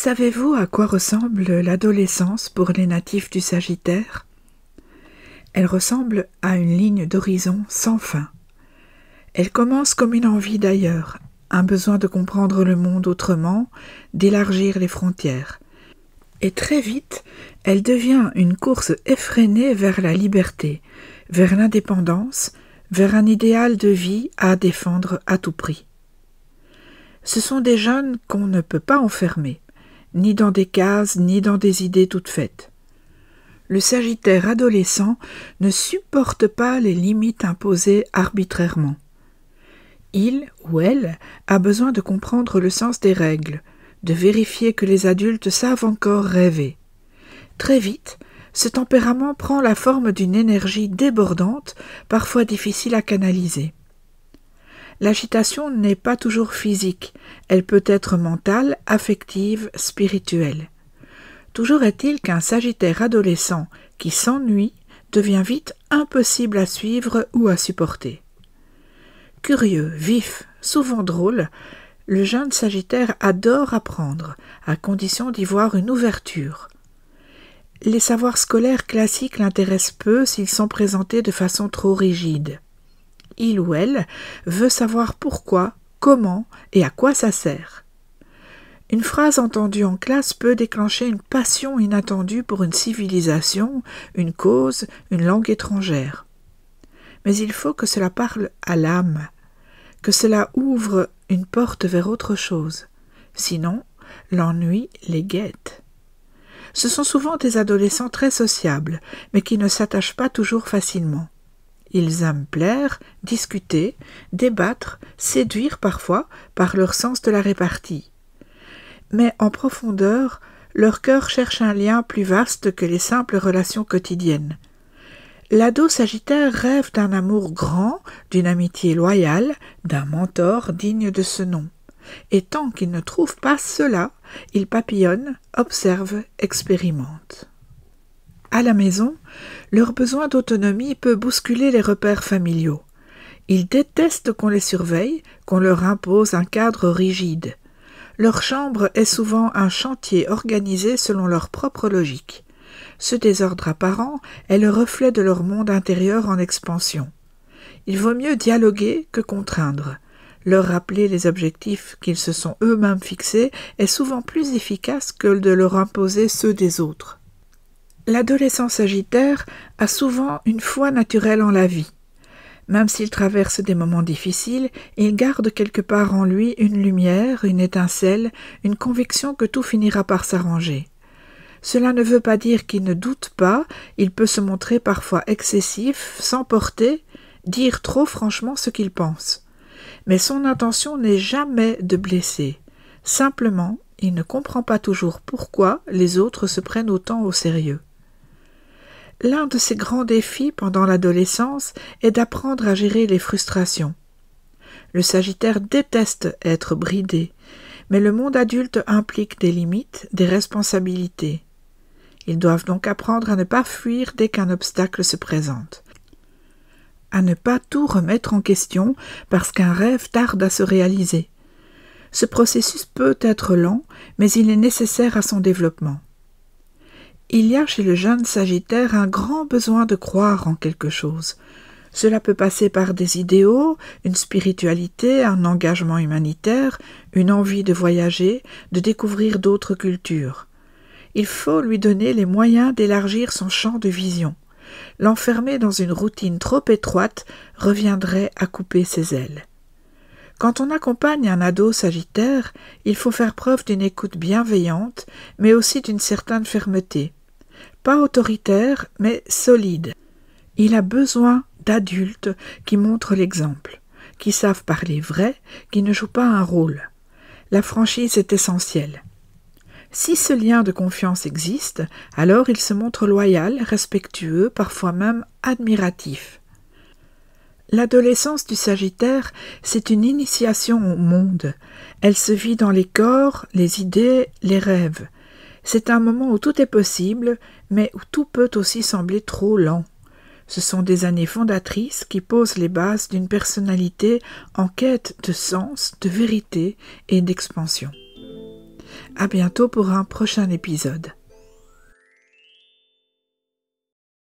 Savez-vous à quoi ressemble l'adolescence pour les natifs du Sagittaire? Elle ressemble à une ligne d'horizon sans fin. Elle commence comme une envie d'ailleurs, un besoin de comprendre le monde autrement, d'élargir les frontières. Et très vite, elle devient une course effrénée vers la liberté, vers l'indépendance, vers un idéal de vie à défendre à tout prix. Ce sont des jeunes qu'on ne peut pas enfermer, ni dans des cases, ni dans des idées toutes faites. Le Sagittaire adolescent ne supporte pas les limites imposées arbitrairement. Il ou elle a besoin de comprendre le sens des règles, de vérifier que les adultes savent encore rêver. Très vite, ce tempérament prend la forme d'une énergie débordante, parfois difficile à canaliser. L'agitation n'est pas toujours physique, elle peut être mentale, affective, spirituelle. Toujours est-il qu'un Sagittaire adolescent qui s'ennuie devient vite impossible à suivre ou à supporter. Curieux, vif, souvent drôle, le jeune Sagittaire adore apprendre, à condition d'y voir une ouverture. Les savoirs scolaires classiques l'intéressent peu s'ils sont présentés de façon trop rigide. Il ou elle veut savoir pourquoi, comment et à quoi ça sert. Une phrase entendue en classe peut déclencher une passion inattendue pour une civilisation, une cause, une langue étrangère. Mais il faut que cela parle à l'âme, que cela ouvre une porte vers autre chose. Sinon, l'ennui les guette. Ce sont souvent des adolescents très sociables, mais qui ne s'attachent pas toujours facilement. Ils aiment plaire, discuter, débattre, séduire parfois par leur sens de la répartie. Mais en profondeur, leur cœur cherche un lien plus vaste que les simples relations quotidiennes. L'ado Sagittaire rêve d'un amour grand, d'une amitié loyale, d'un mentor digne de ce nom. Et tant qu'il ne trouve pas cela, il papillonne, observe, expérimente. À la maison, leur besoin d'autonomie peut bousculer les repères familiaux. Ils détestent qu'on les surveille, qu'on leur impose un cadre rigide. Leur chambre est souvent un chantier organisé selon leur propre logique. Ce désordre apparent est le reflet de leur monde intérieur en expansion. Il vaut mieux dialoguer que contraindre. Leur rappeler les objectifs qu'ils se sont eux-mêmes fixés est souvent plus efficace que de leur imposer ceux des autres. L'adolescent Sagittaire a souvent une foi naturelle en la vie. Même s'il traverse des moments difficiles, il garde quelque part en lui une lumière, une étincelle, une conviction que tout finira par s'arranger. Cela ne veut pas dire qu'il ne doute pas, il peut se montrer parfois excessif, s'emporter, dire trop franchement ce qu'il pense. Mais son intention n'est jamais de blesser. Simplement, il ne comprend pas toujours pourquoi les autres se prennent autant au sérieux. L'un de ses grands défis pendant l'adolescence est d'apprendre à gérer les frustrations. Le Sagittaire déteste être bridé, mais le monde adulte implique des limites, des responsabilités. Ils doivent donc apprendre à ne pas fuir dès qu'un obstacle se présente, à ne pas tout remettre en question parce qu'un rêve tarde à se réaliser. Ce processus peut être lent, mais il est nécessaire à son développement. Il y a chez le jeune Sagittaire un grand besoin de croire en quelque chose. Cela peut passer par des idéaux, une spiritualité, un engagement humanitaire, une envie de voyager, de découvrir d'autres cultures. Il faut lui donner les moyens d'élargir son champ de vision. L'enfermer dans une routine trop étroite reviendrait à couper ses ailes. Quand on accompagne un ado Sagittaire, il faut faire preuve d'une écoute bienveillante, mais aussi d'une certaine fermeté. Pas autoritaire, mais solide. Il a besoin d'adultes qui montrent l'exemple, qui savent parler vrai, qui ne jouent pas un rôle. La franchise est essentielle. Si ce lien de confiance existe, alors il se montre loyal, respectueux, parfois même admiratif. L'adolescence du Sagittaire, c'est une initiation au monde. Elle se vit dans les corps, les idées, les rêves. C'est un moment où tout est possible, mais où tout peut aussi sembler trop lent. Ce sont des années fondatrices qui posent les bases d'une personnalité en quête de sens, de vérité et d'expansion. À bientôt pour un prochain épisode.